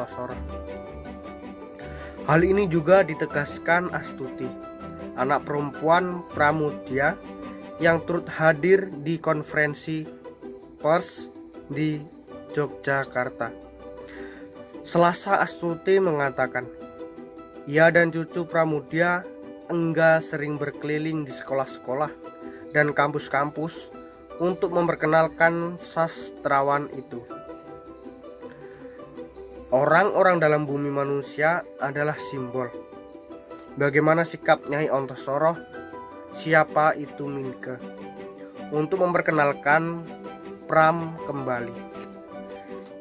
Ontosoro. Hal ini juga ditegaskan Astuti, anak perempuan Pramudya yang turut hadir di konferensi pers di Yogyakarta. Selasa, Astuti mengatakan, ia dan cucu Pramudya enggan sering berkeliling di sekolah-sekolah dan kampus-kampus untuk memperkenalkan sastrawan itu. Orang-orang dalam bumi manusia adalah simbol. Bagaimana sikap Nyai Ontosoro, siapa itu Minke, untuk memperkenalkan Pram kembali.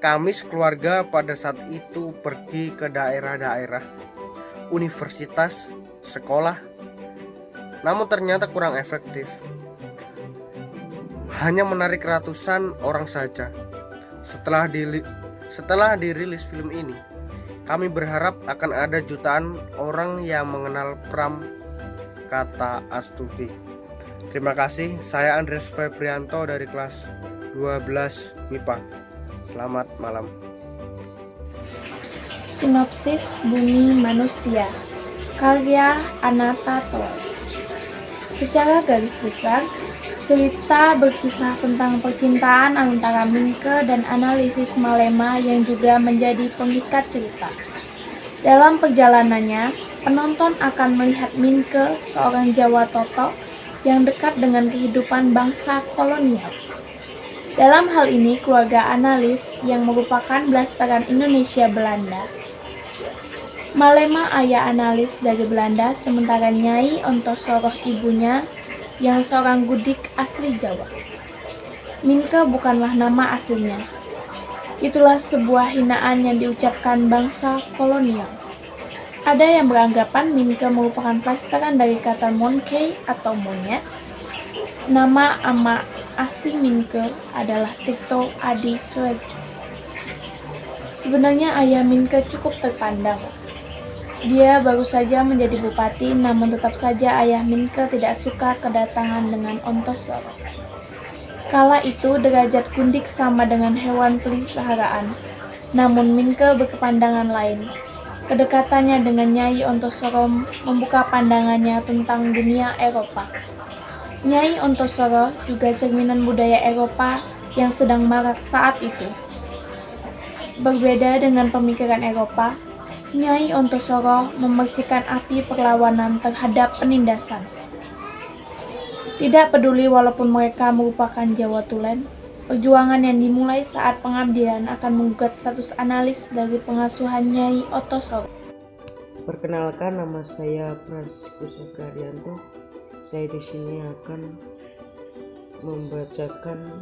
Kami sekeluarga pada saat itu pergi ke daerah-daerah, universitas, sekolah, namun ternyata kurang efektif. Hanya menarik ratusan orang saja. Setelah dirilis film ini, kami berharap akan ada jutaan orang yang mengenal Pram, kata Astuti. Terima kasih, saya Andres Febrianto dari kelas 12 MIPA. Selamat malam. Sinopsis Bumi Manusia, karya Anata Toer. Secara garis besar, cerita berkisah tentang percintaan antara Minke dan analisis Malema yang juga menjadi pengikat cerita. Dalam perjalanannya, penonton akan melihat Minke, seorang Jawa Totok yang dekat dengan kehidupan bangsa kolonial. Dalam hal ini, keluarga analis yang merupakan blasteran Indonesia Belanda. Malema ayah analis dari Belanda, sementara Nyai Ontosoro ibunya yang seorang Gudik asli Jawa. Minke bukanlah nama aslinya. Itulah sebuah hinaan yang diucapkan bangsa kolonial. Ada yang beranggapan Minke merupakan plesteran dari kata monkey atau monyet. Nama ama asli Minke adalah Tirto Adi Suharjo. Sebenarnya ayah Minke cukup terpandang. Dia baru saja menjadi bupati, namun tetap saja ayah Minke tidak suka kedatangan dengan Ontosoro. Kala itu derajat Gundik sama dengan hewan peliharaan, namun Minke berkepandangan lain. Kedekatannya dengan Nyai Ontosoro membuka pandangannya tentang dunia Eropa. Nyai Ontosoro juga cerminan budaya Eropa yang sedang marak saat itu. Berbeda dengan pemikiran Eropa, Nyai Ontosoro memercikan api perlawanan terhadap penindasan. Tidak peduli walaupun mereka merupakan Jawa Tulen, perjuangan yang dimulai saat pengabdian akan menggugat status analis dari pengasuhan Nyai Ontosoro. Perkenalkan, nama saya Franciscus Febrianto. Saya di sini akan membacakan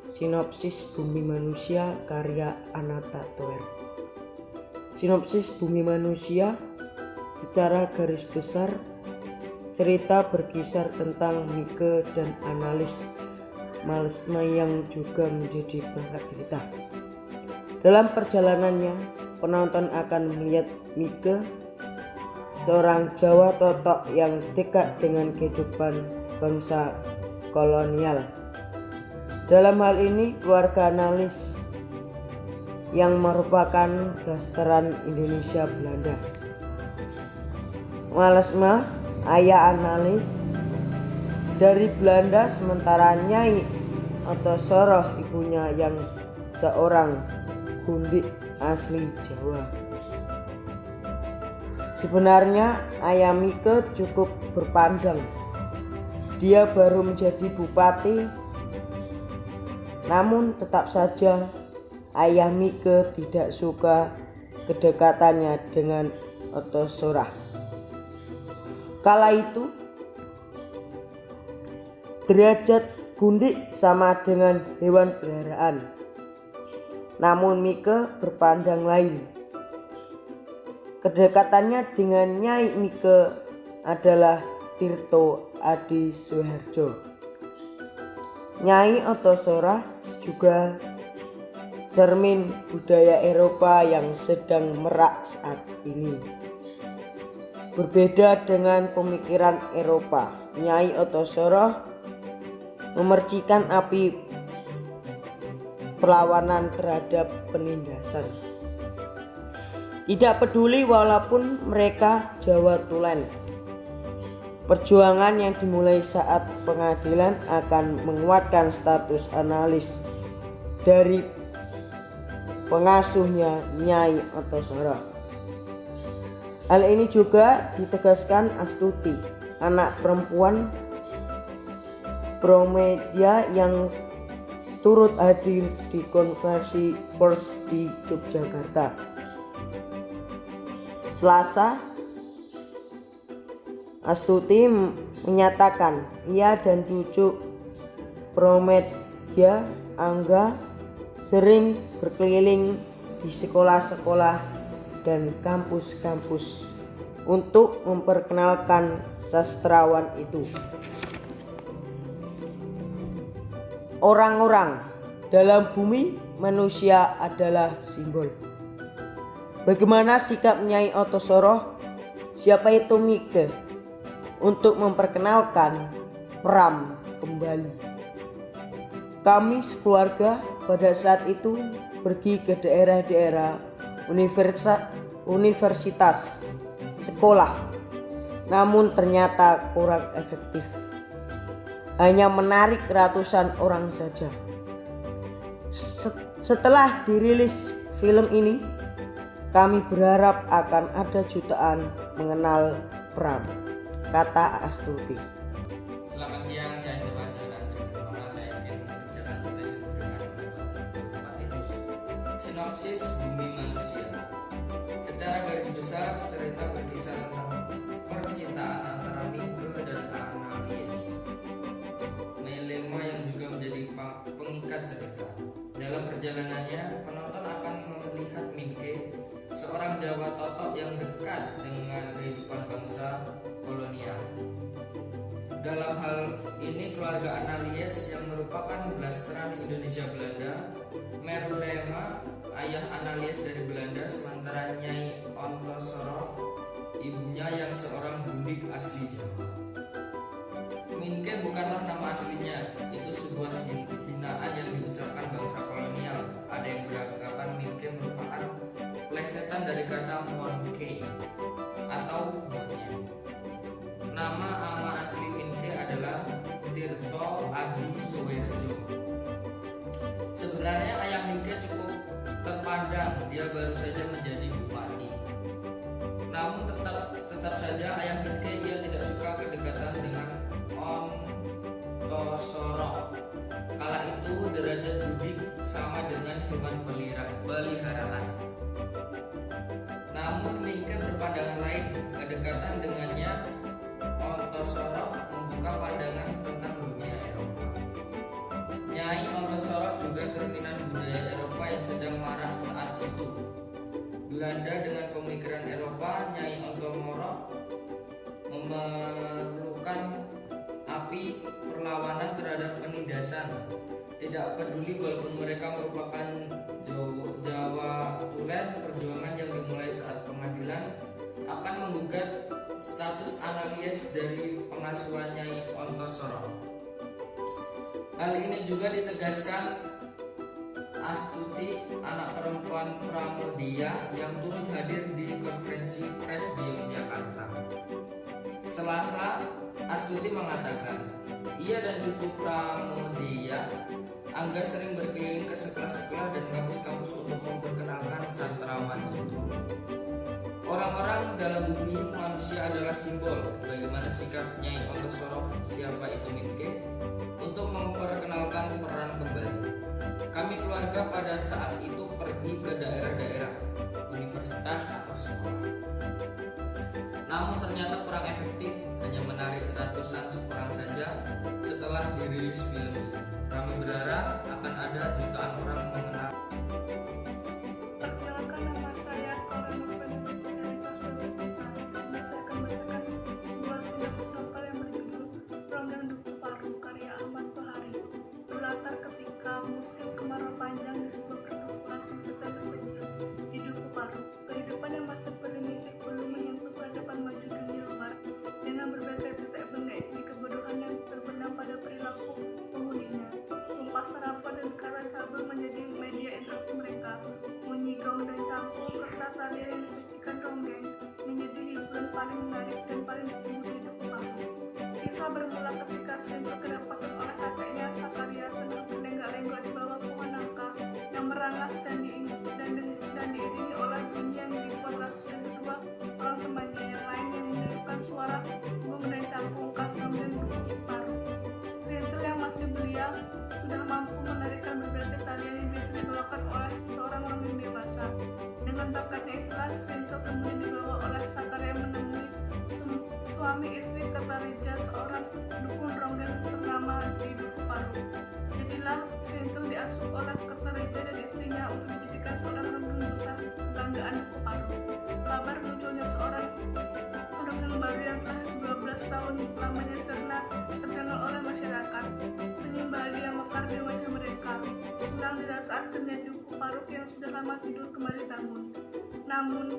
sinopsis Bumi Manusia karya Anata Toer. Sinopsis Bumi Manusia, secara garis besar, cerita berkisar tentang Minke dan analis Malema yang juga menjadi perangkat cerita. Dalam perjalanannya, penonton akan melihat Minke, seorang Jawa Totok yang dekat dengan kehidupan bangsa kolonial. Dalam hal ini, keluarga analis yang merupakan blasteran Indonesia Belanda. Malema, ayah analis dari Belanda, sementara Nyai Ontosoro ibunya yang seorang Gundik asli Jawa. Sebenarnya ayah Minke cukup berpandang. Dia baru menjadi bupati, namun tetap saja ayah Minke tidak suka kedekatannya dengan Ontosoro. Kala itu, derajat Gundik sama dengan hewan peliharaan. Namun Minke berpandang lain. Kedekatannya dengan Nyai Minke adalah Tirto Adi Suharjo. Nyai Ontosoro juga cermin budaya Eropa yang sedang merak saat ini. Berbeda dengan pemikiran Eropa, Nyai Ontosoro memercikan api perlawanan terhadap penindasan. Tidak peduli walaupun mereka Jawa Tulen. Perjuangan yang dimulai saat pengadilan akan menguatkan status analis dari pengasuhnya Nyai Antasara. Hal ini juga ditegaskan Astuti, anak perempuan Pramedia yang turut hadir di konferensi pers di Yogyakarta Selasa. Astuti menyatakan ia dan cucu Pramedia, Angga, sering berkeliling di sekolah-sekolah dan kampus-kampus untuk memperkenalkan sastrawan itu. Orang-orang dalam bumi manusia adalah simbol. Bagaimana sikap Nyai Antasara, siapa itu Mike, untuk memperkenalkan Pram kembali. Kami sekeluarga pada saat itu pergi ke daerah-daerah universitas, sekolah, namun ternyata kurang efektif. Hanya menarik ratusan orang saja. Setelah dirilis film ini, kami berharap akan ada jutaan mengenal Pram, kata Astuti. Selamat siang, saya Stefan Jalan. Pertama saya ingin mengerjakan potensi dengan itu. Sinopsis Bumi Manusia. Secara garis besar, cerita berkisah tentang percintaan antara Mike dan Ananias, Melema yang juga menjadi pengikat cerita. Dalam perjalanannya, penonton akan melihat Mike, seorang Jawa totok yang dekat dengan kehidupan bangsa kolonial. Dalam hal ini keluarga Ananias yang merupakan blasteran Indonesia Belanda, Melema, ayah Ananias dari Belanda, sementara Nyai Antasara, ibunya yang seorang bundik asli Jawa. Mingke bukanlah nama aslinya, itu sebuah hinaan yang diucapkan bangsa kolonial. Ada yang beranggapan Mingke merupakan plesetan dari kata monkey atau monyet. Nama ama asli Mingke adalah Tirto Adi Suwerjo. Sebenarnya ayah Mingke cukup terpandang, dia baru saja menjadi bupati. Namun tetap saja ayah Mingke ia tidak suka kedekatan dengan Antasara. Kala itu derajat budik sama dengan hewan peliharaan. Namun Mingke berpandangan lain, kedekatan dengannya Antasara membuka pandangan tentang dunia Eropa. Nyai Antasara juga cerminan budaya Eropa yang sedang marak saat itu. Belanda dengan pemikiran Eropa, Nyai Antasara memerlukan api perlawanan terhadap penindasan. Tidak peduli walaupun mereka merupakan Jawa Tulen, perjuangan yang dimulai saat pengadilan akan menggugat status Ananias dari pengasuhan Nyai Antasara. Hal ini juga ditegaskan Astuti, anak perempuan Pramedia yang turut hadir di konferensi pers di Yogyakarta Selasa. Astuti mengatakan, ia dan cucu Pramedia, Angga, sering berkeliling ke sekolah-sekolah dan kampus-kampus untuk memperkenalkan sastrawan itu. Orang-orang dalam bumi manusia adalah simbol. Bagaimana sikap Nyai Antasara, siapa itu Mingke, untuk memperkenalkan peran kembali. Kami keluarga pada saat itu pergi ke daerah-daerah, universitas atau sekolah. Namun ternyata kurang efektif, hanya menarik ratusan orang saja. Setelah dirilis film ini, kami berharap akan ada jutaan orang mengenal. Perkenalkan, nama saya Auren Nurfeni dari kelas 12 IPA. Di sini saya akan membacakan sebuah sinopsis novel yang berjudul Pram dan Duku Paru karya Ahmad Tohari. Berlatar ketika musim kemarau panjang di sebuah perkumpulan singkatan terpencil di Duku Paru. Kehidupan yang masih primitif belum menyentuh peradaban maju dunia luar, dengan berbagai benda di kebodohan yang terbenam pada perilaku penghuninya. Sumpah serapah dan kara cabul menjadi media interaksi mereka. Kisah bermula ketika Srintil kedapatan oleh kakeknya Sakaria tengah berlenggak-lenggok di bawah pohon nangka yang merangas dan diiringi oleh bunyi yang dibuat rasus dan kedua orang temannya yang lain yang menirukan suara bung dan cangkung khas dan duku paru. Srintil yang masih belia sudah mampu menarikan berbagai tarian yang biasa dibawakan oleh seorang orang yang dewasa. Dengan bakatnya itulah Srintil kemudian dibawa oleh Sakaria menemui suami istri Kertarija, seorang dukun ronggeng ternama di Duku Paru. Jadilah Srintil diasuh oleh Kertarija dan istrinya untuk dijadikan seorang ronggeng besar kebanggaan Duku Paru. Kabar munculnya seorang ronggeng baru yang telah 12 tahun lamanya serna terkenal oleh masyarakat. Senyum bahagia mekar di wajah mereka. Senang dirasa akhirnya Duku Paru yang sudah lama tidur kembali bangun. Namun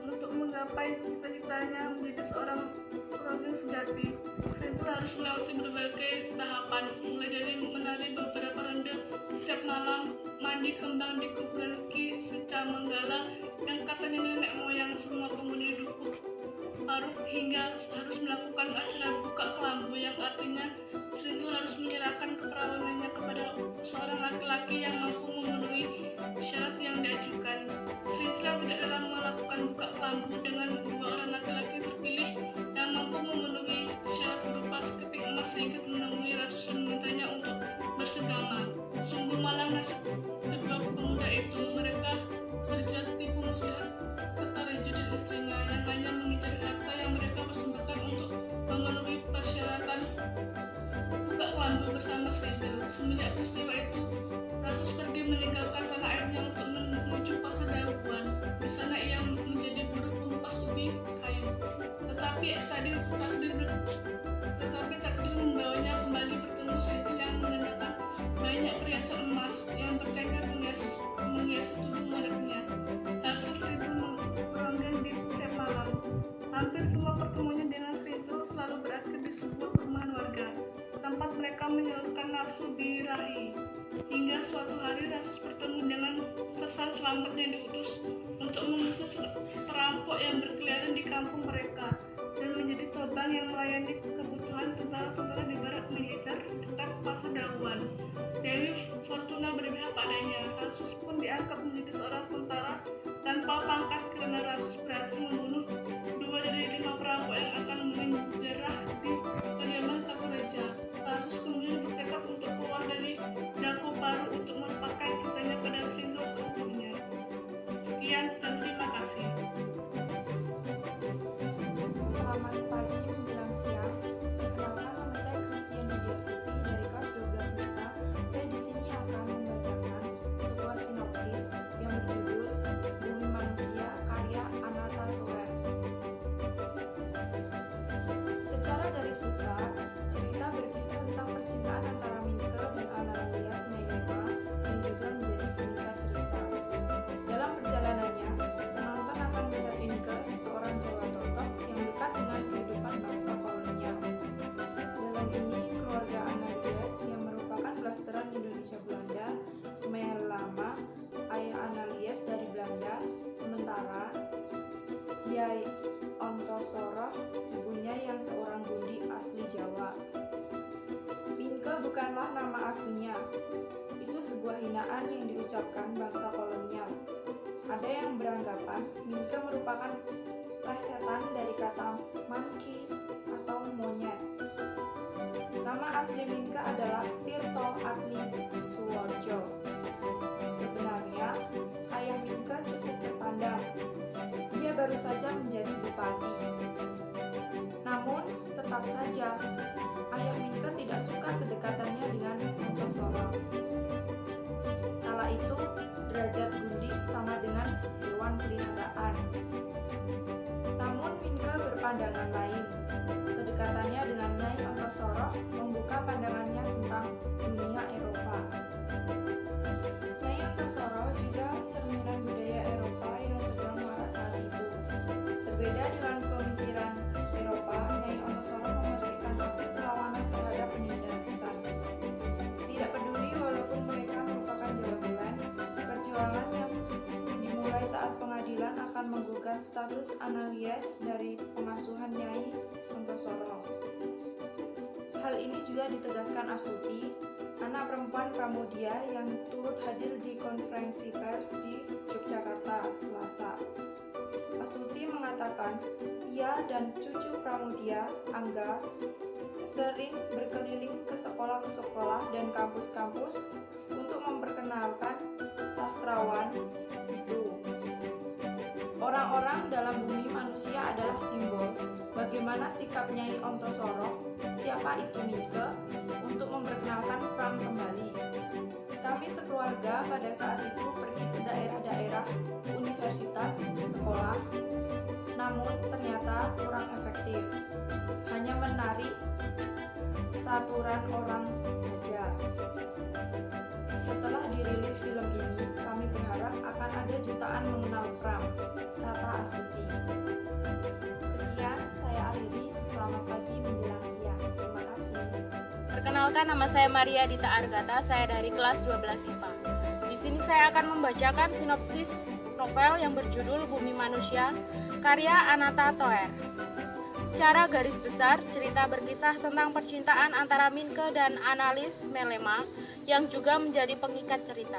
untuk menggapai cita-citanya menjadi seorang ronggeng sejati, Srintil harus melewati berbagai tahapan, mulai dari menari beberapa ronde setiap malam, mandi kembang di kuburan Ki Secamanggala yang katanya nenek moyang semua penghuni Duku Paru, hingga harus melakukan acara buka kelambu yang artinya Srintil harus menyerahkan keperawanannya kepada seorang laki-laki yang mampu memenuhi syarat yang diajukan. Srintil yang tidak dalam melakukan buka kelambu dengan dua orang laki-laki terpilih yang mampu memenuhi syarat berupa sekeping emas sehingga menemui rasus dan memintanya untuk bersegama. Sungguh malang nasib kedua pemuda itu. Mereka terjatuh tipu muslihat Kertarija dan istrinya yang hanya mengincar harta yang mereka persembahkan untuk memenuhi persyaratan buka kelambu bersama Srintil. Semenjak peristiwa itu, Rasus pergi meninggalkan tanah airnya untuk menuju pasar Dahuan. Di sana ia menjadi buruh pengupas ubi kayu. Tetapi takdir membawanya kembali bertemu Srintil yang mengenakan banyak perhiasan emas yang bertengkar menghiasi tubuh mulutnya. Hasil Srintil meronggeng di setiap malam. Hampir semua pertemuannya dengan Srintil selalu berakhir di sebuah perumahan warga, tempat mereka menyalurkan nafsu birahi. Hingga suatu hari Rasus bertemu dengan Sesan Selamat yang diutus untuk mengusir perampok yang berkeliaran di kampung mereka dan menjadi tobang yang melayani kebutuhan tentara-tentara di barat militer dekat pasar Dahuan. Dewi Fortuna berpihak padanya. Rasus pun diangkat menjadi seorang tentara tanpa pangkat karena Rasus berhasil membunuh 2 dari 5 perampok yang akan menjerah di kediaman Kertarija. Rasus kemudian bertekad untuk keluar dari Duku Paru untuk melupakan cintanya pada Srintil seutuhnya. Sekian dan terima kasih. Selamat pagi menjelang siang. Perkenalkan, nama saya Christian Widya Stuti dari kelas 12 MIPA. Saya di sini akan membacakan sebuah sinopsis yang berjudul Bumi Manusia karya Anata Toer. Secara garis besar, cerita berkisah tentang percintaan antara Minke dan Analia Sinayawa yang juga menjadi penikah cerita. Dalam perjalanannya, penonton akan melihat Minke, seorang Jawa totok yang dekat dengan kehidupan bangsa kolonial. Dalam ini, keluarga Analias yang merupakan blasteran Indonesia Belanda melamar ayah Analias dari Belanda, sementara Hyai Ontosoro ibunya yang seorang Bundi asli Jawa. Minke bukanlah nama aslinya. Itu sebuah hinaan yang diucapkan bangsa kolonial. Ada yang beranggapan Minke merupakan plesetan dari kata monkey atau monyet. Nama asli Minke adalah Tirto Atli Suworejo. Sebenarnya, ayah Minke cukup terpandang. Dia baru saja menjadi bupati. Namun, tetap saja, ayah Minke tidak suka kedekatannya dengan Ontosoro. Kala itu, derajat Bundi sama dengan hewan peliharaan. Namun, Minke berpandangan lain. Kedekatannya dengan Nyai Ontosoro membuka pandangannya tentang dunia Eropa. Nyai Ontosoro juga cerminan budaya Eropa yang sedang marak saat itu. Berbeda dengan pemikiran Eropa, Nyai Ontosoro mengerjakan aktif perlawanan terhadap penindasan. Tidak peduli walaupun mereka merupakan jagoan, perjuangan yang dimulai saat pengadilan akan menggugat status Analias dari pengasuhan Nyai Ontosoro. hal ini juga ditegaskan Astuti, anak perempuan Pramudia yang turut hadir di konferensi pers di Yogyakarta, Selasa. Astuti mengatakan, ia dan cucu Pramudia, Angga, sering berkeliling ke sekolah dan kampus-kampus untuk memperkenalkan sastrawan itu. Orang-orang dalam bumi manusia adalah simbol bagaimana sikap Nyai Ontosoro, siapa itu Minke, untuk memperkenalkan Pram kembali. Kami sekeluarga pada saat itu pergi ke daerah-daerah, universitas, sekolah, namun ternyata kurang efektif. Hanya menarik peraturan orang saja. Setelah dirilis film ini, kami berharap akan ada jutaan mengenal Pram, kata Astuti. Sekian, saya akhiri. Selamat pagi menjelang siang. Terima kasih. Perkenalkan, nama saya Maria Dita Argata, saya dari kelas 12 IPA. Di sini saya akan membacakan sinopsis novel yang berjudul Bumi Manusia, karya Anata Toer. Secara garis besar, cerita berkisah tentang percintaan antara Minke dan analis Melema yang juga menjadi pengikat cerita.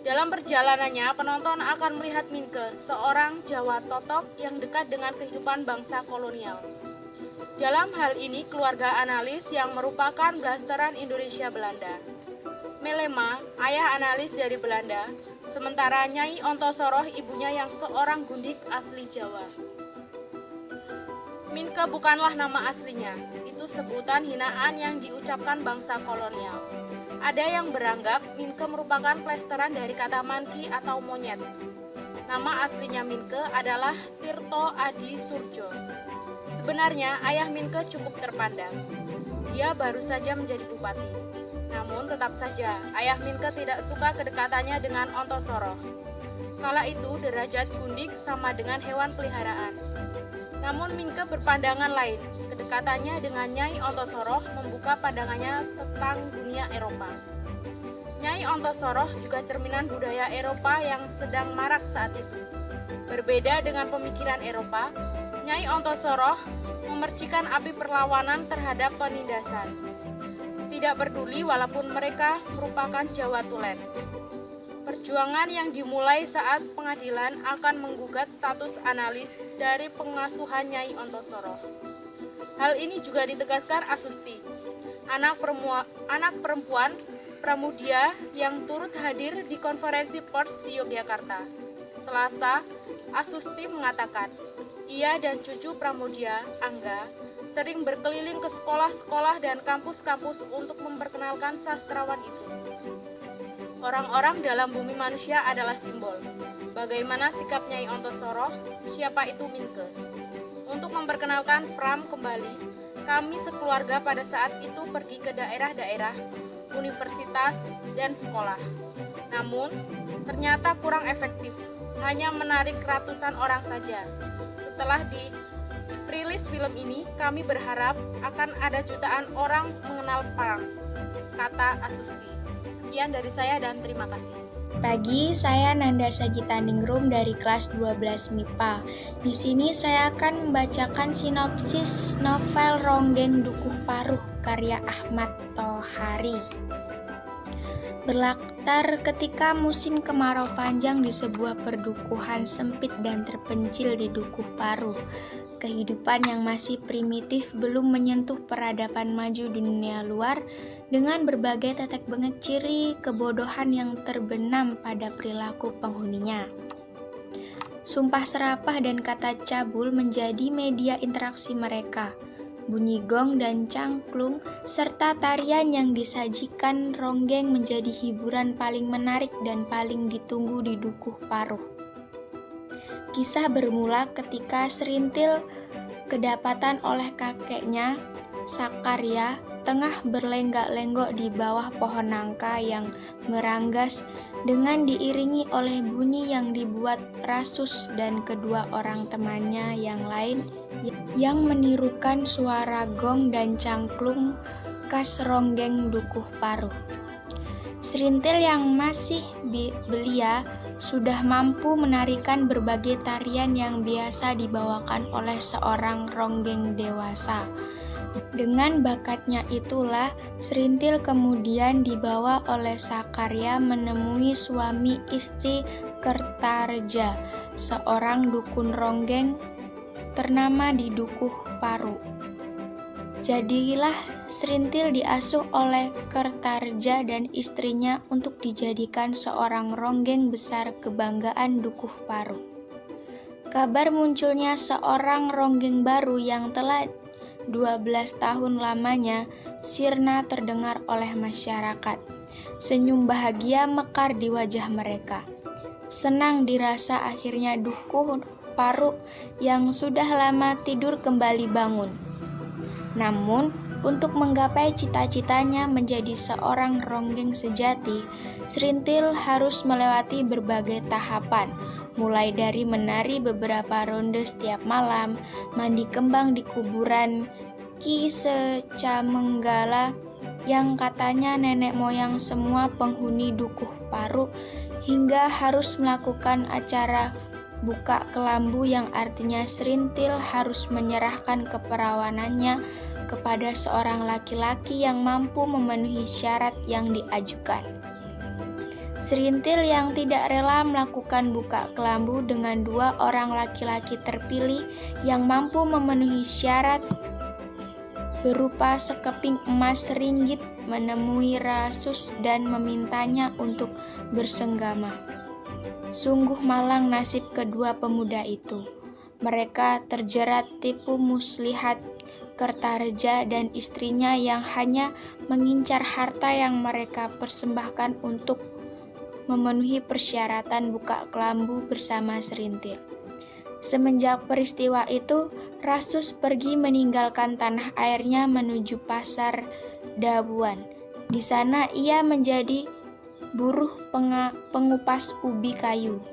Dalam perjalanannya, penonton akan melihat Minke, seorang Jawa Totok yang dekat dengan kehidupan bangsa kolonial. Dalam hal ini, keluarga analis yang merupakan blasteran Indonesia Belanda. Melema, ayah analis dari Belanda, sementara Nyai Ontosoro ibunya yang seorang gundik asli Jawa. Minke bukanlah nama aslinya, itu sebutan hinaan yang diucapkan bangsa kolonial. Ada yang beranggap Minke merupakan plesteran dari kata manki atau monyet. Nama aslinya Minke adalah Tirto Adi Surjo. Sebenarnya ayah Minke cukup terpandang. Dia baru saja menjadi bupati. Namun tetap saja ayah Minke tidak suka kedekatannya dengan Ontosoro. Kala itu derajat gundik sama dengan hewan peliharaan. Namun Minke berpandangan lain. Kedekatannya dengan Nyai Ontosoro membuka pandangannya tentang dunia Eropa. Nyai Ontosoro juga cerminan budaya Eropa yang sedang marak saat itu. Berbeda dengan pemikiran Eropa, Nyai Ontosoro memercikan api perlawanan terhadap penindasan. Tidak peduli walaupun mereka merupakan Jawa Tulen. Perjuangan yang dimulai saat pengadilan akan menggugat status analis dari pengasuhan Nyai Ontosoro. Hal ini juga ditegaskan Astuti, anak perempuan Pramudia yang turut hadir di konferensi pers di Yogyakarta. Selasa, Astuti mengatakan, ia dan cucu Pramudia, Angga, sering berkeliling ke sekolah-sekolah dan kampus-kampus untuk memperkenalkan sastrawan itu. Orang-orang dalam bumi manusia adalah simbol. Bagaimana sikap Nyai Ontosoro, siapa itu Minke. Untuk memperkenalkan Pram kembali, kami sekeluarga pada saat itu pergi ke daerah-daerah, universitas, dan sekolah. Namun, ternyata kurang efektif, hanya menarik ratusan orang saja. Setelah dirilis film ini, kami berharap akan ada jutaan orang mengenal Pram, kata Astuti. Sekian dari saya dan terima kasih. Pagi, saya Nanda Sagitaningrum dari kelas 12 MIPA. Di sini saya akan membacakan sinopsis novel Ronggeng Dukuh Paruh karya Ahmad Tohari. Berlatar ketika musim kemarau panjang di sebuah perdukuhan sempit dan terpencil di Dukuh Paruh. Kehidupan yang masih primitif belum menyentuh peradaban maju dunia luar dengan berbagai tetek bengek ciri kebodohan yang terbenam pada perilaku penghuninya. Sumpah serapah dan kata cabul menjadi media interaksi mereka. Bunyi gong dan cangklung serta tarian yang disajikan ronggeng menjadi hiburan paling menarik dan paling ditunggu di Dukuh Paruh. Kisah bermula ketika Serintil kedapatan oleh kakeknya, Sakarya, tengah berlenggak-lenggok di bawah pohon nangka yang meranggas dengan diiringi oleh bunyi yang dibuat Rasus dan kedua orang temannya yang lain yang menirukan suara gong dan cangklung khas ronggeng Dukuh Paruh. Serintil yang masih belia sudah mampu menarikan berbagai tarian yang biasa dibawakan oleh seorang ronggeng dewasa. Dengan bakatnya itulah, Srintil kemudian dibawa oleh Sakarya menemui suami istri Kertareja, seorang dukun ronggeng ternama di Dukuh Paru. Jadilah Srintil diasuh oleh Kertareja dan istrinya untuk dijadikan seorang ronggeng besar kebanggaan Dukuh Paru. Kabar munculnya seorang ronggeng baru yang telah 12 tahun lamanya sirna terdengar oleh masyarakat. Senyum bahagia mekar di wajah mereka. Senang dirasa akhirnya Dukuh Paru yang sudah lama tidur kembali bangun. Namun, untuk menggapai cita-citanya menjadi seorang ronggeng sejati, Srintil harus melewati berbagai tahapan, mulai dari menari beberapa ronde setiap malam, mandi kembang di kuburan Ki Secamenggala yang katanya nenek moyang semua penghuni Dukuh Paru, hingga harus melakukan acara buka kelambu yang artinya Srintil harus menyerahkan keperawanannya kepada seorang laki-laki yang mampu memenuhi syarat yang diajukan. Srintil yang tidak rela melakukan buka kelambu dengan 2 orang laki-laki terpilih yang mampu memenuhi syarat berupa sekeping emas ringgit menemui Rasus dan memintanya untuk bersenggama. Sungguh malang nasib kedua pemuda itu. Mereka terjerat tipu muslihat Kertareja dan istrinya yang hanya mengincar harta yang mereka persembahkan untuk memenuhi persyaratan buka kelambu bersama Srintil. Semenjak peristiwa itu, Rasus pergi meninggalkan tanah airnya menuju pasar Dabuan. Di sana ia menjadi buruh pengupas ubi kayu.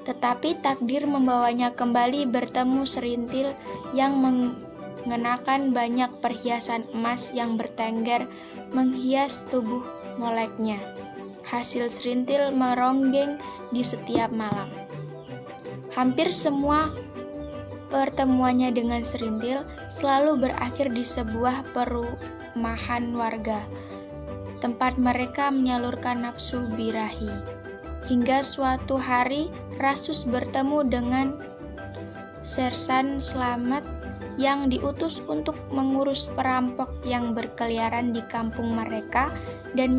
Tetapi takdir membawanya kembali bertemu Srintil yang mengenakan banyak perhiasan emas yang bertengger menghias tubuh moleknya. Hasil Srintil meronggeng di setiap malam. Hampir semua pertemuannya dengan Srintil selalu berakhir di sebuah perumahan warga, tempat mereka menyalurkan nafsu birahi. Hingga suatu hari Rasus bertemu dengan Sersan Slamet yang diutus untuk mengurus perampok yang berkeliaran di kampung mereka dan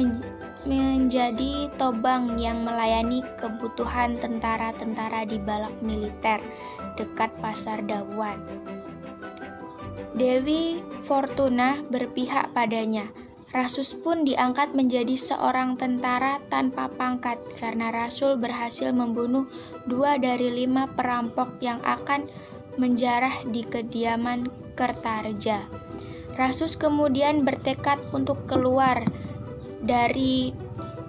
menjadi tobang yang melayani kebutuhan tentara-tentara di balak militer dekat pasar Dabuan. Dewi Fortuna berpihak padanya. Rasus pun diangkat menjadi seorang tentara tanpa pangkat karena Rasul berhasil membunuh 2 dari 5 perampok yang akan menjarah di kediaman Kertareja. Rasus kemudian bertekad untuk keluar dari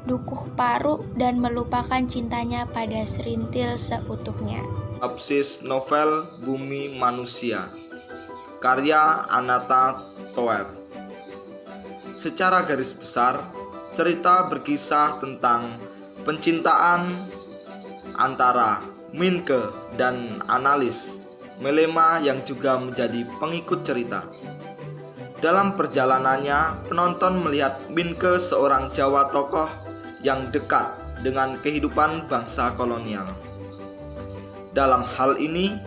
Dukuh Paru dan melupakan cintanya pada Srintil seutuhnya. Sinopsis novel Bumi Manusia, karya Anata Toer. Secara garis besar, cerita berkisah tentang pencintaan antara Minke dan analis Melema yang juga menjadi pengikut cerita. Dalam perjalanannya, penonton melihat Minke seorang Jawa tokoh yang dekat dengan kehidupan bangsa kolonial. Dalam hal ini,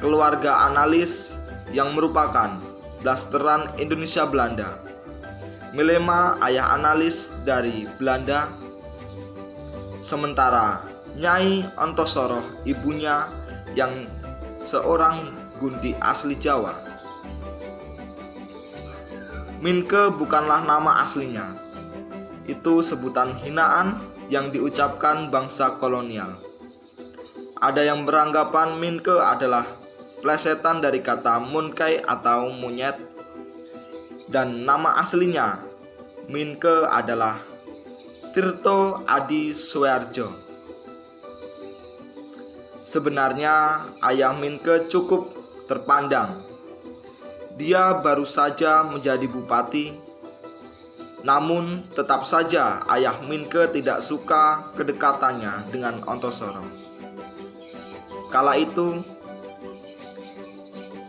keluarga analis yang merupakan blasteran Indonesia Belanda. Melema ayah analis dari Belanda, sementara Nyai Ontosoroh ibunya yang seorang Gundi asli Jawa. Minke bukanlah nama aslinya. Itu sebutan hinaan yang diucapkan bangsa kolonial. Ada yang beranggapan Minke adalah plesetan dari kata munkai atau monyet, dan nama aslinya Minke adalah Tirto Adi Suerjo. Sebenarnya ayah Minke cukup terpandang. Dia baru saja menjadi bupati, Namun tetap saja ayah Minke tidak suka kedekatannya dengan Ontosoro. Kala itu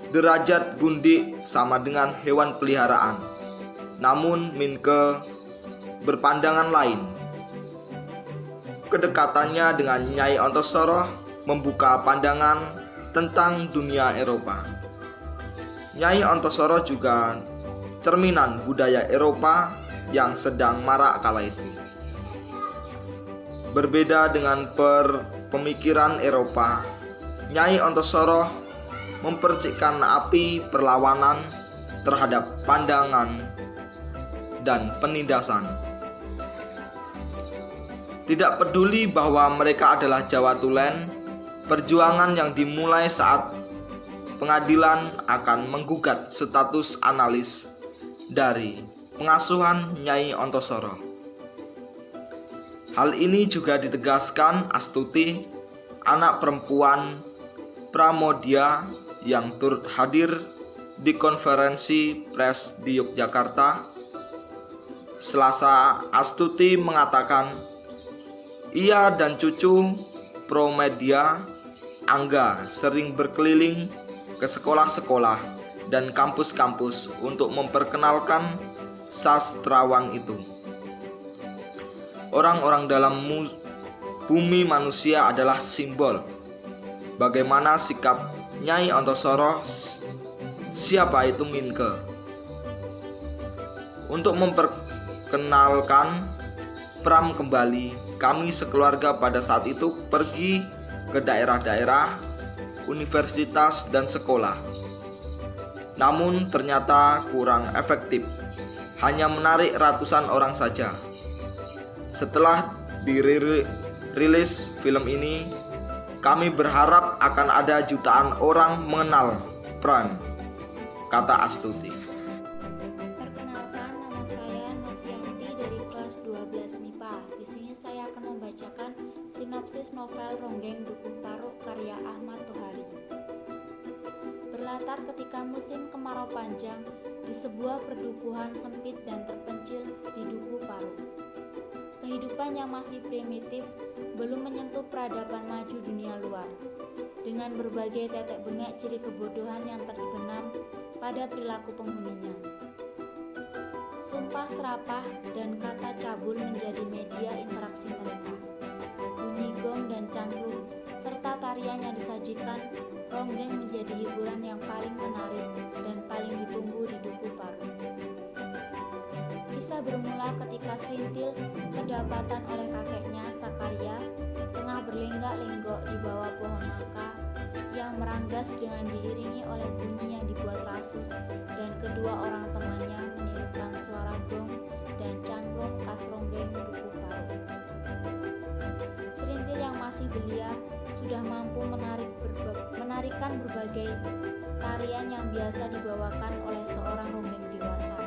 derajat Gundik sama dengan hewan peliharaan. Namun Minke berpandangan lain. Kedekatannya dengan Nyai Ontosoro membuka pandangan tentang dunia Eropa. Nyai Ontosoro juga cerminan budaya Eropa yang sedang marak kala itu. Berbeda dengan pemikiran Eropa, Nyai Ontosoro mempercikkan api perlawanan terhadap pandangan dan penindasan. Tidak peduli bahwa mereka adalah Jawa Tulen, perjuangan yang dimulai saat pengadilan akan menggugat status analis dari pengasuhan Nyai Ontosoro. Hal ini juga ditegaskan Astuti, anak perempuan Pramodia yang turut hadir di konferensi pers di Yogyakarta. Selasa, Astuti mengatakan ia dan cucu Pramodia, Angga, sering berkeliling ke sekolah-sekolah dan kampus-kampus untuk memperkenalkan sastrawan itu. Orang-orang dalam bumi manusia adalah simbol bagaimana sikap Nyai Ontosoro. Siapa itu Minke? Untuk memperkenalkan Pram kembali, kami sekeluarga pada saat itu pergi ke daerah-daerah, universitas dan sekolah. Namun ternyata kurang efektif, hanya menarik ratusan orang saja. Setelah dirilis film ini, kami berharap akan ada jutaan orang mengenal Pram, kata Astuti. Perkenalkan, nama saya Novianti dari kelas 12 MIPA. Di sini saya akan membacakan sinopsis novel Ronggeng Dukuh Paruk karya Ahmad Tohari. Berlatar ketika musim kemarau panjang di sebuah perdukuhan sempit dan terpencil di Dukuh Paruk. Kehidupan yang masih primitif belum menyentuh peradaban maju dunia luar, dengan berbagai tetek bengek ciri kebodohan yang terbenam pada perilaku penghuninya. Sumpah serapah dan kata cabul menjadi media interaksi mereka. Bunyi gong dan cangklung serta tarian yang disajikan ronggeng menjadi hiburan yang paling menarik dan paling ditunggu di Dukuh Paruk. Kisah bermula ketika Serintil kedapatan oleh kakeknya Sakarya tengah berlenggak-lenggok di bawah pohon nangka yang meranggas dengan diiringi oleh bunyi yang dibuat rasus, dan kedua orang temannya menirukan suara gong dan cangklong khas ronggeng Dukuh Paruk. Serintil yang masih belia sudah mampu menarikan berbagai tarian yang biasa dibawakan oleh seorang ronggeng dewasa.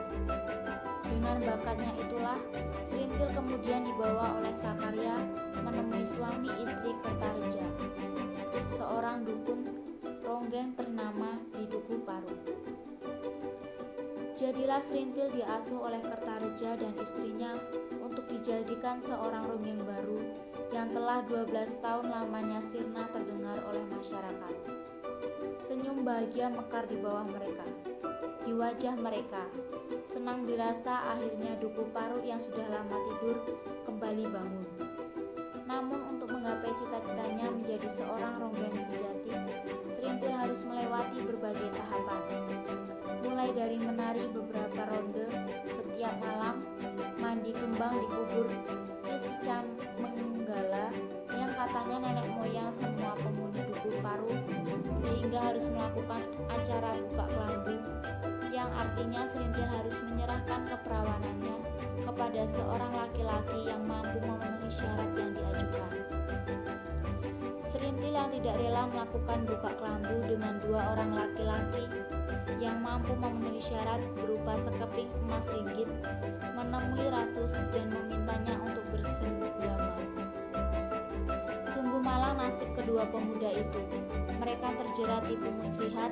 Dengan bakatnya itulah, Serintil kemudian dibawa oleh Sakarya menemui suami istri Kertareja, seorang dukun ronggeng ternama di Dukuh Paruk. Jadilah Serintil diasuh oleh Kertareja dan istrinya untuk dijadikan seorang ronggeng baru yang telah 12 tahun lamanya sirna terdengar oleh masyarakat. Senyum bahagia mekar di bawah mereka, di wajah mereka. Senang dirasa akhirnya Dukuh Paruk yang sudah lama tidur kembali bangun. Namun untuk menggapai cita-citanya menjadi seorang ronggeng sejati, Serintil harus melewati berbagai tahapan. Mulai dari menari beberapa ronde setiap malam, mandi kembang di kubur Ki Menggala yang katanya nenek moyang semua penghuni Dukuh Paruk, sehingga harus melakukan acara buka kelambu, yang artinya Serintil harus menyerahkan keperawanannya kepada seorang laki-laki yang mampu memenuhi syarat yang diajukan. Serintil yang tidak rela melakukan buka kelambu dengan dua orang laki-laki yang mampu memenuhi syarat berupa sekeping emas ringgit, menemui Rasus dan memintanya untuk bersenggama. Sungguh malang nasib kedua pemuda itu. Mereka terjerat tipu muslihat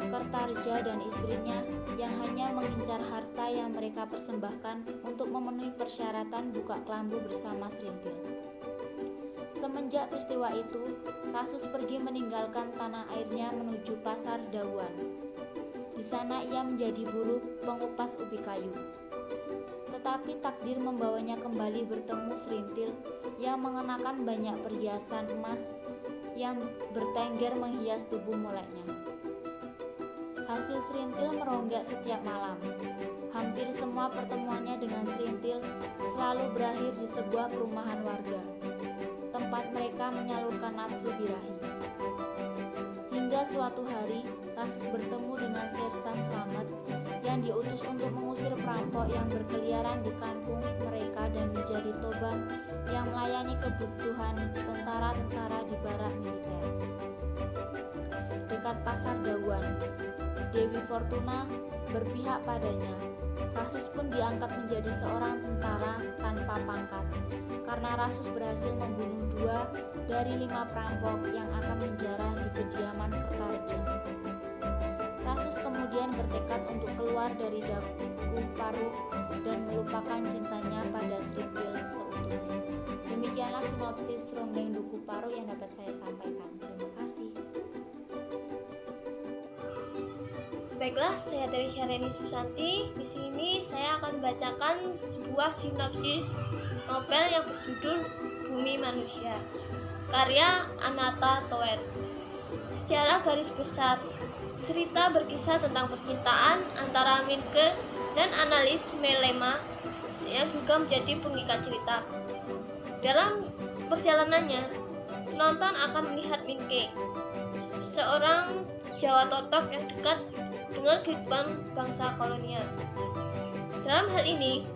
Kertareja dan istrinya yang hanya mengincar sepencar harta yang mereka persembahkan untuk memenuhi persyaratan buka kelambu bersama Serintil. Semenjak peristiwa itu, Rasus pergi meninggalkan tanah airnya menuju pasar Dauan. Di sana ia menjadi buruh pengupas ubi kayu. Tetapi takdir membawanya kembali bertemu Serintil yang mengenakan banyak perhiasan emas yang bertengger menghias tubuh moleknya. Hasil Serintil meronggak setiap malam. Hampir semua pertemuannya dengan Serintil selalu berakhir di sebuah perumahan warga, tempat mereka menyalurkan nafsu birahi. Hingga suatu hari, Rasus bertemu dengan Sersan Slamet yang diutus untuk mengusir perampok yang berkeliaran di kampung mereka dan menjadi toban yang melayani kebutuhan tentara-tentara di barak militer. Dekat pasar Dauan, Dewi Fortuna berpihak padanya. Rasus pun diangkat menjadi seorang tentara tanpa pangkat, karena Rasus berhasil membunuh 2 dari 5 perampok yang akan menjarah di kediaman Kertareja. Rasus kemudian bertekad untuk keluar dari Duku Paruk dan melupakan cintanya pada Serintil seutuhnya. Demikianlah sinopsis Ronggeng Duku Paruk yang dapat saya sampaikan. Terima kasih. Baiklah, saya dari Syareni Susanti. Di sini saya akan bacakan sebuah sinopsis novel yang berjudul Bumi Manusia, karya Anata Toer. Secara garis besar, cerita berkisah tentang percintaan antara Minke dan analis Melema yang juga menjadi pengikat cerita. Dalam perjalanannya, penonton akan melihat Minke, seorang Jawa Totok yang dekat dengan kehidupan bangsa kolonial. Dalam hal ini,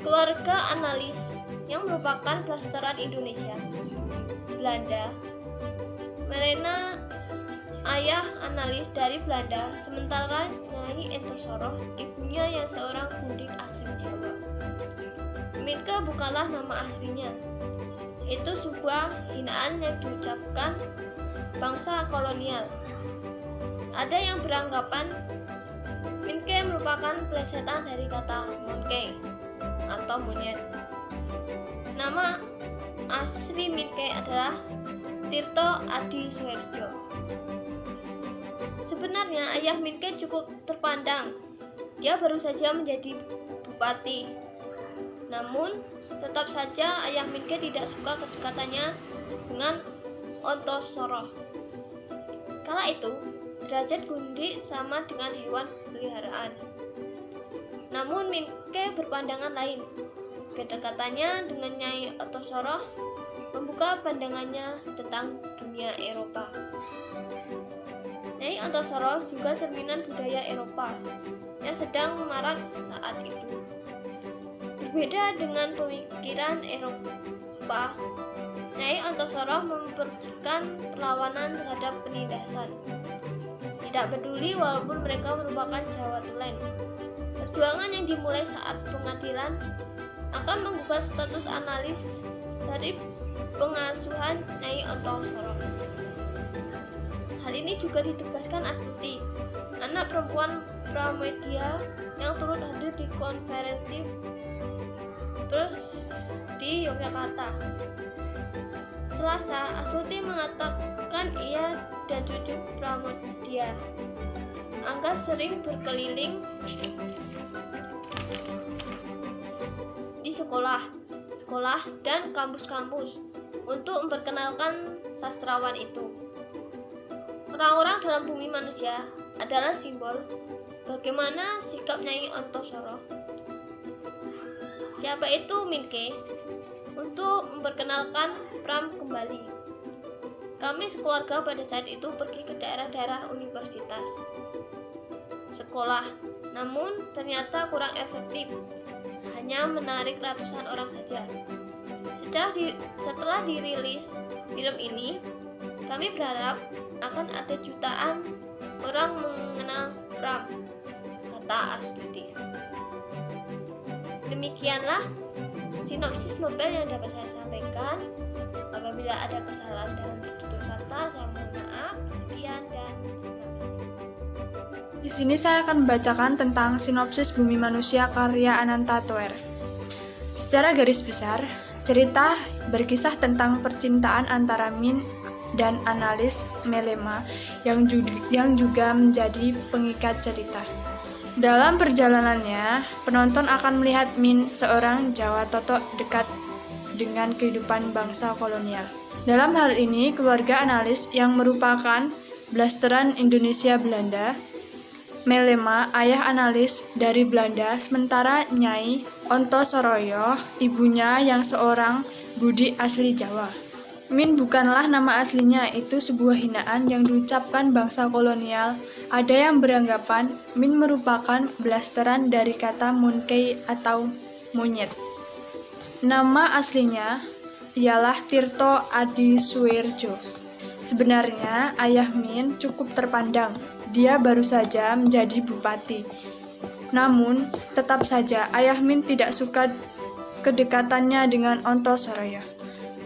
keluarga analis yang merupakan blasteran Indonesia, Belanda, Melena ayah analis dari Belanda, sementara Nyai Entosoroh ibunya yang seorang gundik asli Jawa. Minke bukanlah nama aslinya. Itu sebuah hinaan yang diucapkan bangsa kolonial. Ada yang beranggapan Minke merupakan plesetan dari kata monkey atau monyet. Nama asli Minke adalah Tirto Adi Suherjo. Sebenarnya ayah Minke cukup terpandang. Dia baru saja menjadi bupati. Namun, tetap saja ayah Minke tidak suka kedekatannya dengan Ontosoroh. Kala itu, derajat gundik sama dengan hewan peliharaan. Namun Minke berpandangan lain. Kedekatannya dengan Nyai Ontosoroh membuka pandangannya tentang dunia Eropa. Nyai Ontosoroh juga cerminan budaya Eropa yang sedang marak saat itu. Berbeda dengan pemikiran Eropa, Nyai Ontosoroh mempercikan perlawanan terhadap penindasan. Tidak peduli walaupun mereka merupakan Jawa Tulen. Perjuangan yang dimulai saat pengadilan akan mengubah status analis dari pengasuhan Nyai Ontosoroh. Hal ini juga ditegaskan Astuti, anak perempuan Pramedia yang turut hadir di konferensi pers di Yogyakarta. Selasa, Astuti mengatakan ia dan cucu Pramedia Angga sering berkeliling di sekolah dan kampus-kampus untuk memperkenalkan sastrawan itu. Orang-orang dalam Bumi Manusia adalah simbol bagaimana sikap Nyai Ontosoroh. Siapa itu Minke? Untuk memperkenalkan Pram kembali. Kami sekeluarga pada saat itu pergi ke daerah-daerah universitas, sekolah, namun ternyata kurang efektif, hanya menarik ratusan orang saja. Setelah dirilis film ini, kami berharap akan ada jutaan orang mengenal Pram, kata Astuti. Demikianlah sinopsis novel yang dapat saya sampaikan. Apabila ada kesalahan dalam tutur kata, saya mohon maaf. Sekian dan terima kasih. Di sini saya akan membacakan tentang sinopsis Bumi Manusia karya Ananta Toer. Secara garis besar, cerita berkisah tentang percintaan antara Min dan analis Melema yang juga menjadi pengikat cerita. Dalam perjalanannya, penonton akan melihat Min, seorang Jawa totok dekat dengan kehidupan bangsa kolonial. Dalam hal ini, keluarga analis yang merupakan blasteran Indonesia Belanda, Melema, ayah analis dari Belanda, sementara Nyai Ontosoroyo, ibunya yang seorang Budi asli Jawa. Min bukanlah nama aslinya, itu sebuah hinaan yang diucapkan bangsa kolonial. Ada yang beranggapan Min merupakan blasteran dari kata monkey atau monyet. Nama aslinya ialah Tirto Adi Suwerjo. Sebenarnya ayah Min cukup terpandang. Dia baru saja menjadi bupati. Namun, tetap saja ayah Min tidak suka kedekatannya dengan Ontosoroyo.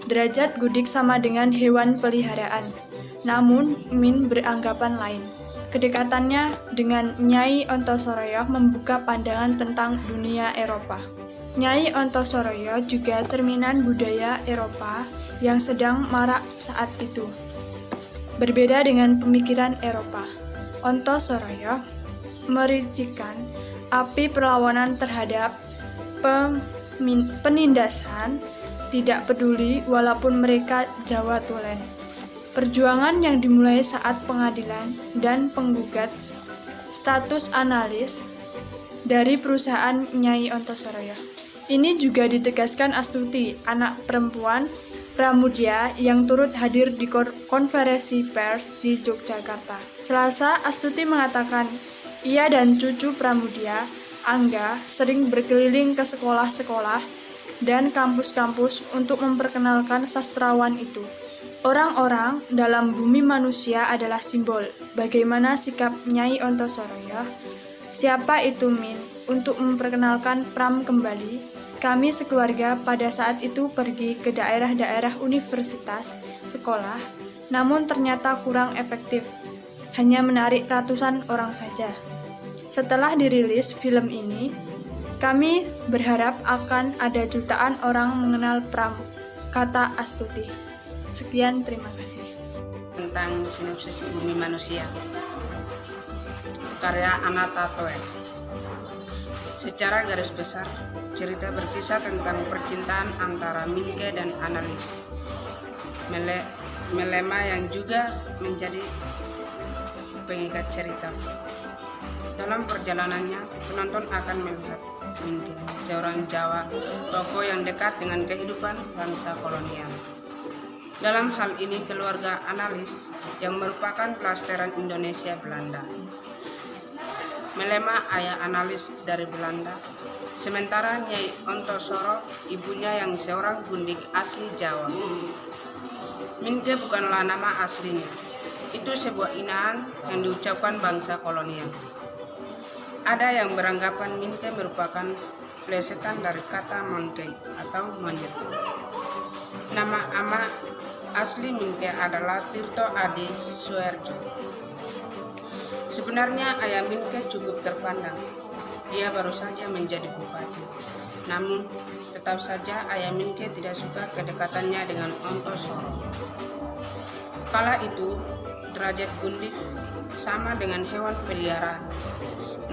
Derajat Gudik sama dengan hewan peliharaan. Namun, Min beranggapan lain. Kedekatannya dengan Nyai Ontosoroyo membuka pandangan tentang dunia Eropa. Nyai Ontosoroyo juga cerminan budaya Eropa yang sedang marak saat itu. Berbeda dengan pemikiran Eropa, Ontosoroyo mericikan api perlawanan terhadap penindasan, tidak peduli walaupun mereka Jawa Tulen. Perjuangan yang dimulai saat pengadilan dan penggugat status analis dari perusahaan Nyai Ontosoroyo. Ini juga ditegaskan Astuti, anak perempuan Pramudia yang turut hadir di konferensi pers di Yogyakarta. Selasa, Astuti mengatakan ia dan cucu Pramudia, Angga, sering berkeliling ke sekolah-sekolah dan kampus-kampus untuk memperkenalkan sastrawan itu. Orang-orang dalam Bumi Manusia adalah simbol bagaimana sikap Nyai Ontosoroyo. Siapa itu Min? Untuk memperkenalkan Pram kembali, kami sekeluarga pada saat itu pergi ke daerah-daerah universitas, sekolah, namun ternyata kurang efektif, hanya menarik ratusan orang saja. Setelah dirilis film ini, kami berharap akan ada jutaan orang mengenal Pram, kata Astuti. Sekian, terima kasih. Tentang sinopsis Bumi Manusia karya Ananta Toer. Secara garis besar, cerita berkisah tentang percintaan antara Minke dan analis Melema yang juga menjadi pengikat cerita. Dalam perjalanannya, penonton akan melihat Minke, seorang Jawa, tokoh yang dekat dengan kehidupan bangsa kolonial. Dalam hal ini, keluarga analis yang merupakan blasteran Indonesia Belanda. Melema, ayah analis dari Belanda, sementara Nyai Ontosoro, ibunya yang seorang gundik asli Jawa. Minke bukanlah nama aslinya, itu sebuah hinaan yang diucapkan bangsa kolonial. Ada yang beranggapan Minke merupakan plesetan dari kata monkey atau monyet. Nama ama asli Minke adalah Tirto Adi Suwerjo. Sebenarnya ayah Minke cukup terpandang. Dia baru saja menjadi bupati. Namun, tetap saja ayah Minke tidak suka kedekatannya dengan Ontosoro. Kala itu, derajat gundik sama dengan hewan peliharaan.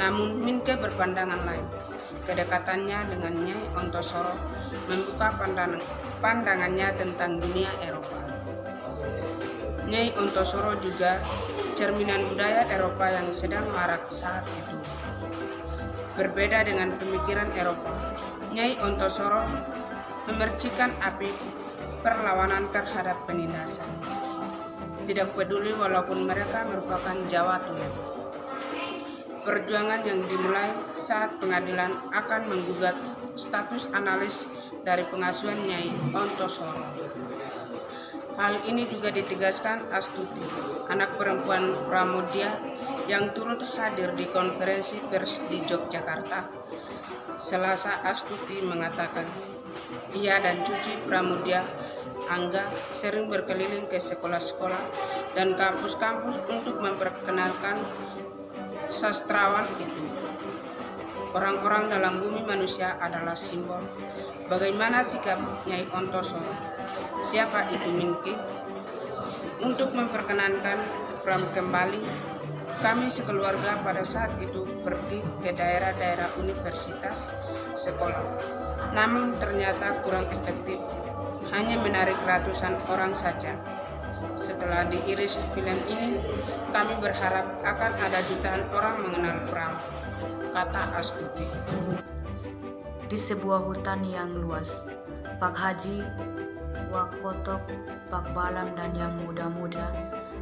Namun, Minke berpandangan lain. Kedekatannya dengan Nyai Ontosoro membuka pandangannya tentang dunia Eropa. Nyai Ontosoro juga cerminan budaya Eropa yang sedang marak saat itu. Berbeda dengan pemikiran Eropa, Nyai Ontosoro memercikan api perlawanan terhadap penindasan. Tidak peduli walaupun mereka merupakan Jawa Tulen. Perjuangan yang dimulai saat pengadilan akan menggugat status analis dari pengasuhan Nyai Ontosoro. Hal ini juga ditegaskan Astuti, anak perempuan Pramudia yang turut hadir di konferensi pers di Yogyakarta. Selasa, Astuti mengatakan, ia dan cucu Pramudia, Angga, sering berkeliling ke sekolah-sekolah dan kampus-kampus untuk memperkenalkan sastrawan itu. Orang-orang dalam bumi manusia adalah simbol bagaimana sikap Nyai Ontosoro. Siapa itu Minke? Untuk memperkenankan Pram kembali, kami sekeluarga pada saat itu pergi ke daerah-daerah universitas sekolah. Namun ternyata kurang efektif, hanya menarik ratusan orang saja. Setelah diiris film ini, kami berharap akan ada jutaan orang mengenal Pram, kata Astuti. Di sebuah hutan yang luas, Pak Haji, Wak Kotok, Pak Balam dan yang muda-muda,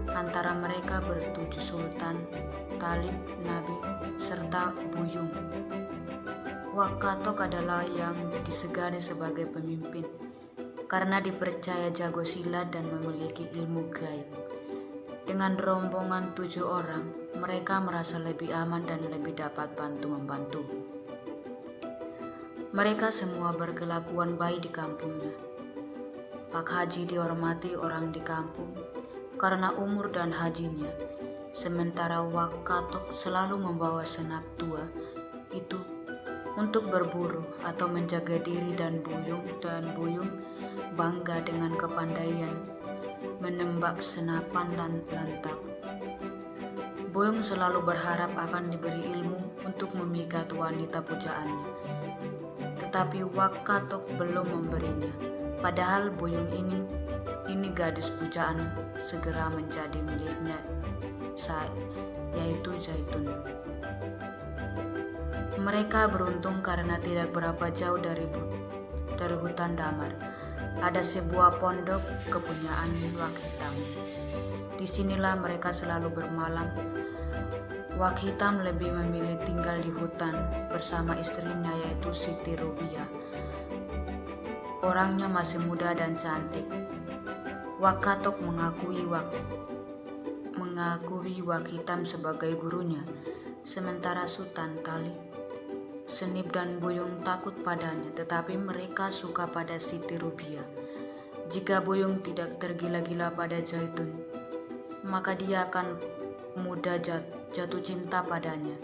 antara mereka bertujuh Sultan, Talib, Nabi, serta Buyung. Wak Kotok adalah yang disegani sebagai pemimpin, karena dipercaya jago silat dan memiliki ilmu gaib. Dengan rombongan 7 orang, mereka merasa lebih aman dan lebih dapat bantu-membantu. Mereka semua berkelakuan baik di kampungnya. Pak Haji dihormati orang di kampung karena umur dan hajinya, sementara Wak Katok selalu membawa senap tua itu untuk berburu atau menjaga diri, dan Buyung bangga dengan kepandaian menembak senapan dan lantak. Buyung selalu berharap akan diberi ilmu untuk memikat wanita pujaannya. Tetapi Wak Katok belum memberinya. Padahal Buyung ini gadis pujaan segera menjadi miliknya, yaitu Zaitun. Mereka beruntung karena tidak berapa jauh dari hutan damar ada sebuah pondok kepunyaan Wak Hitam. Disinilah mereka selalu bermalam. Wak Hitam lebih memilih tinggal di hutan bersama istrinya, yaitu Siti Rubiah. Orangnya masih muda dan cantik. Wak Katok mengakui Wak Hitam sebagai gurunya, sementara Sultan, Talib, Senip dan Buyung takut padanya, tetapi mereka suka pada Siti Rubiah. Jika Buyung tidak tergila-gila pada Zaitun, maka dia akan mudah jatuh cinta padanya.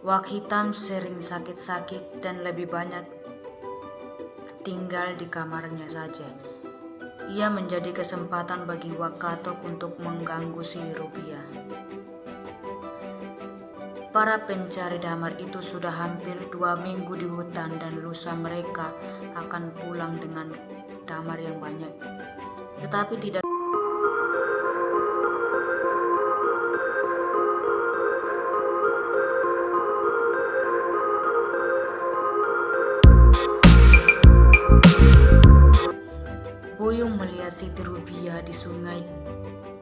Wak Hitam sering sakit-sakit dan lebih banyak tinggal di kamarnya saja. Ia menjadi kesempatan bagi Wak Katok untuk mengganggu Siti Rubiah. Para pencari damar itu sudah hampir 2 minggu di hutan, dan lusa mereka akan pulang dengan damar yang banyak. Tetapi tidak Buyung melihat Siti Rubiah di sungai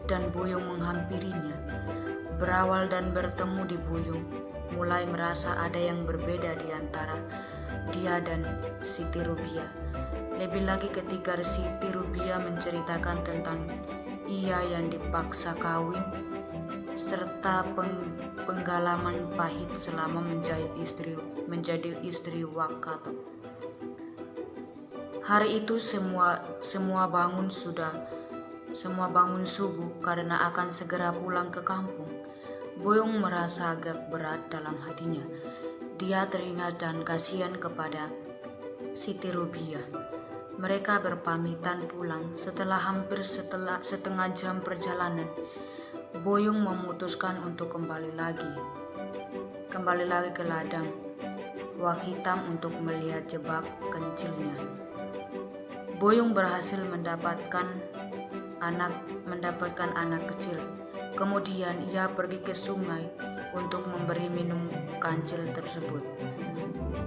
dan Buyung menghampirinya. Berawal dan bertemu di Buyung, mulai merasa ada yang berbeda di antara dia dan Siti Rubiah. Lebih lagi ketika Siti Rubiah menceritakan tentang ia yang dipaksa kawin serta pengalaman pahit selama menjadi istri Wak Katok. Hari itu semua bangun subuh karena akan segera pulang ke kampung. Buyung merasa agak berat dalam hatinya. Dia teringat dan kasihan kepada Siti Rubiah. Mereka berpamitan pulang. Setelah hampir setengah jam perjalanan, Buyung memutuskan untuk kembali lagi ke ladang Wak Hitam untuk melihat jebak kencilnya. Buyung berhasil mendapatkan anak kecil. Kemudian ia pergi ke sungai untuk memberi minum kancil tersebut.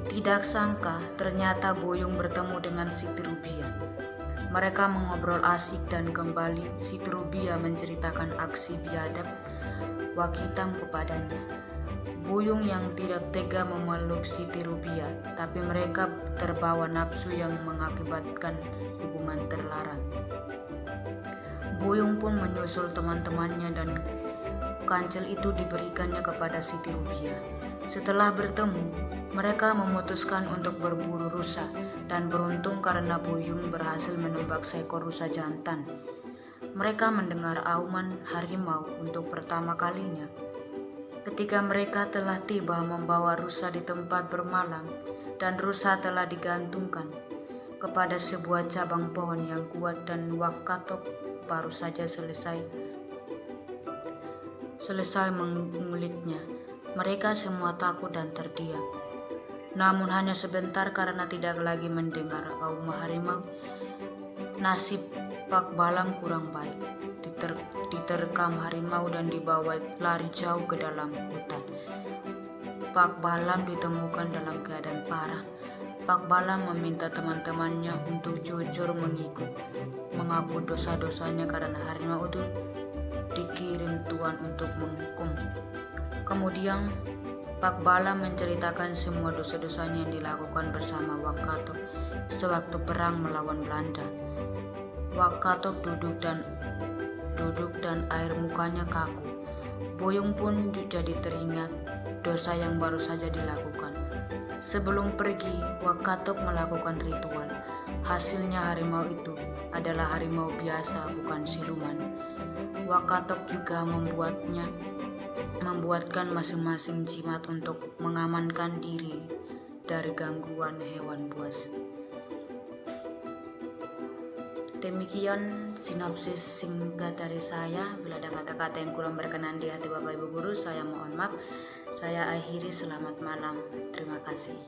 Tidak sangka ternyata Buyung bertemu dengan Siti Rubiah. Mereka mengobrol asik dan kembali Siti Rubiah menceritakan aksi biadab Wak Hitam kepadanya. Buyung yang tidak tega memeluk Siti Rubiah, tapi mereka terbawa nafsu yang mengakibatkan hubungan terlarang. Buyung pun menyusul teman-temannya dan kancil itu diberikannya kepada Siti Rubiah. Setelah bertemu, mereka memutuskan untuk berburu rusa, dan beruntung karena Buyung berhasil menembak seekor rusa jantan. Mereka mendengar auman harimau untuk pertama kalinya. Ketika mereka telah tiba membawa rusa di tempat bermalam, dan rusa telah digantungkan kepada sebuah cabang pohon yang kuat, dan Wak Katok baru saja selesai mengulitnya. Mereka semua takut dan terdiam. Namun hanya sebentar, karena tidak lagi mendengar aum harimau. Nasib Pak Balam kurang baik. Diterkam harimau dan dibawa lari jauh ke dalam hutan. Pak Balam ditemukan dalam keadaan parah. Pak Balam meminta teman-temannya untuk jujur mengaku dosa-dosanya karena harimau itu dikirim Tuan untuk menghukum. Kemudian Pak Balam menceritakan semua dosa-dosanya yang dilakukan bersama Wak Katok sewaktu perang melawan Belanda. Wak Katok duduk dan air mukanya kaku. Boyong pun jadi teringat dosa yang baru saja dilakukan. Sebelum pergi, Wak Katok melakukan ritual. Hasilnya harimau itu adalah harimau biasa, bukan siluman. Wak Katok juga membuatkan masing-masing jimat untuk mengamankan diri dari gangguan hewan buas. Demikian sinopsis singkat dari saya. Bila ada kata-kata yang kurang berkenan di hati Bapak Ibu Guru, saya mohon maaf. Saya akhiri, selamat malam. Terima kasih.